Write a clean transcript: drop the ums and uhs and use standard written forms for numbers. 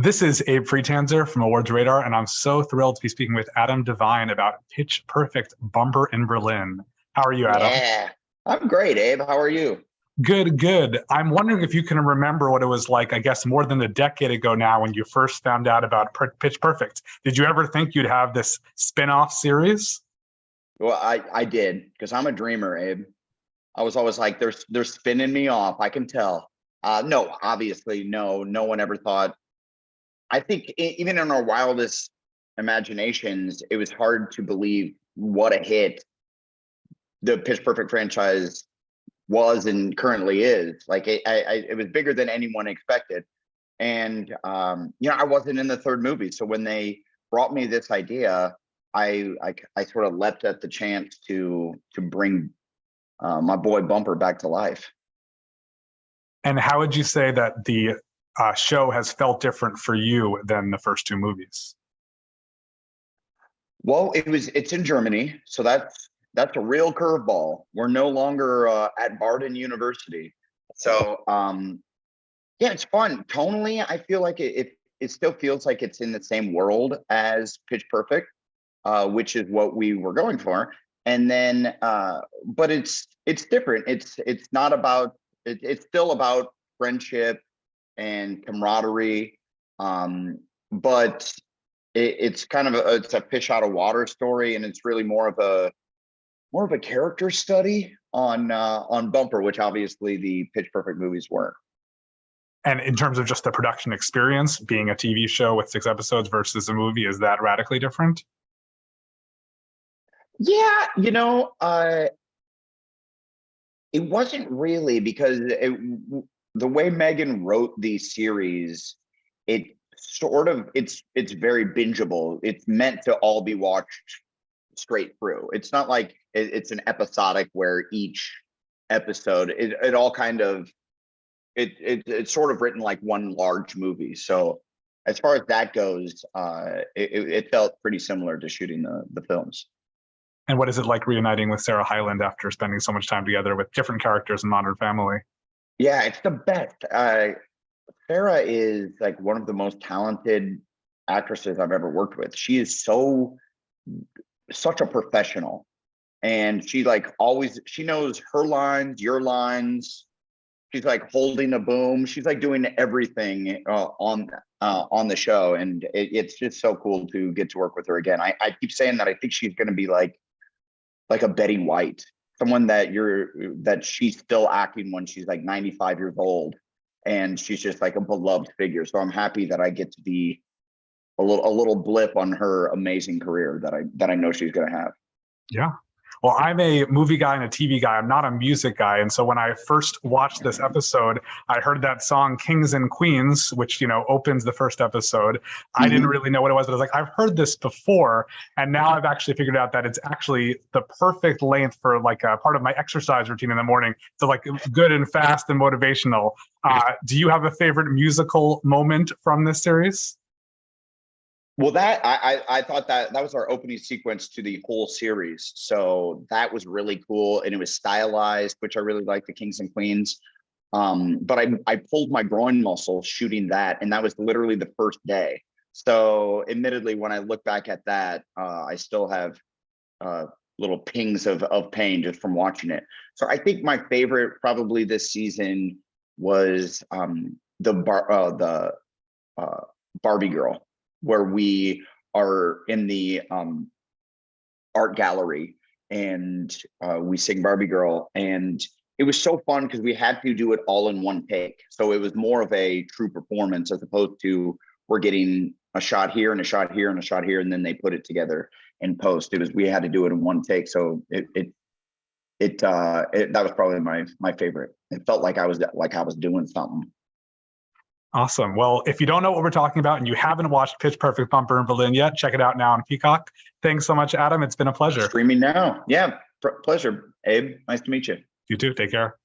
This is Abe Friedtanzer from Awards Radar, and I'm so thrilled to be speaking with Adam Devine about Pitch Perfect Bumper in Berlin. How are you, Adam? Yeah, I'm great, Abe. How are you? Good, good. I'm wondering if you can remember what it was like, I guess, more than a decade ago now when you first found out about Pitch Perfect. Did you ever think you'd have this spin-off series? Well, I did because I'm a dreamer, Abe. I was always like, they're spinning me off. I can tell. No, obviously, no. No one ever thought. I think even in our wildest imaginations, it was hard to believe what a hit the Pitch Perfect franchise was and currently is. Like it was bigger than anyone expected. And I wasn't in the third movie, so when they brought me this idea, I sort of leapt at the chance to bring my boy Bumper back to life. And how would you say that the show has felt different for you than the first two movies? Well, it's in Germany, so that's a real curveball. We're no longer at Barden University, so yeah, it's fun. Tonally, I feel like it still feels like it's in the same world as Pitch Perfect, which is what we were going for. And then, but it's different. It's not about. It's still about friendship and camaraderie, but it's kind of it's a fish out of water story, and it's really more of a character study on Bumper, which obviously the Pitch Perfect movies were. And in terms of just the production experience, being a TV show with 6 episodes versus a movie, is that radically different? Yeah, it wasn't really, because the way Megan wrote these series, it's very bingeable. It's meant to all be watched straight through. It's not like it's an episodic where each episode it all kind of it's sort of written like one large movie. So as far as that goes, it felt pretty similar to shooting the films. And what is it like reuniting with Sarah Hyland after spending so much time together with different characters in Modern Family? Yeah, it's the best. Sarah is like one of the most talented actresses I've ever worked with. She is such a professional, and she she knows her lines, your lines. She's like holding a boom. She's like doing everything on the show, and it's just so cool to get to work with her again. I keep saying that I think she's going to be like a Betty White, someone that she's still acting when she's like 95 years old, and she's just like a beloved figure. So I'm happy that I get to be a little blip on her amazing career that I know she's going to have. Yeah. Well, I'm a movie guy and a TV guy. I'm not a music guy. And so when I first watched this episode, I heard that song Kings and Queens, which, opens the first episode. I didn't really know what it was, but I was like, I've heard this before. And now I've actually figured out that it's actually the perfect length for like a part of my exercise routine in the morning. So like good and fast and motivational. Do you have a favorite musical moment from this series? Well, I thought that was our opening sequence to the whole series. So that was really cool, and it was stylized, which I really liked, the Kings and Queens. But I pulled my groin muscle shooting that, and that was literally the first day. So admittedly, when I look back at that, I still have little pings of pain just from watching it. So I think my favorite probably this season was the Barbie girl, where we are in the art gallery, and we sing Barbie Girl. And it was so fun because we had to do it all in one take. So it was more of a true performance, as opposed to we're getting a shot here and a shot here and a shot here, and then they put it together in post. We had to do it in one take. So that was probably my favorite. It felt like I was doing something. Awesome. Well, if you don't know what we're talking about and you haven't watched Pitch Perfect Bumper in Berlin yet, check it out now on Peacock. Thanks so much, Adam. It's been a pleasure. Streaming now. Yeah, pleasure, Abe. Nice to meet you. You too. Take care.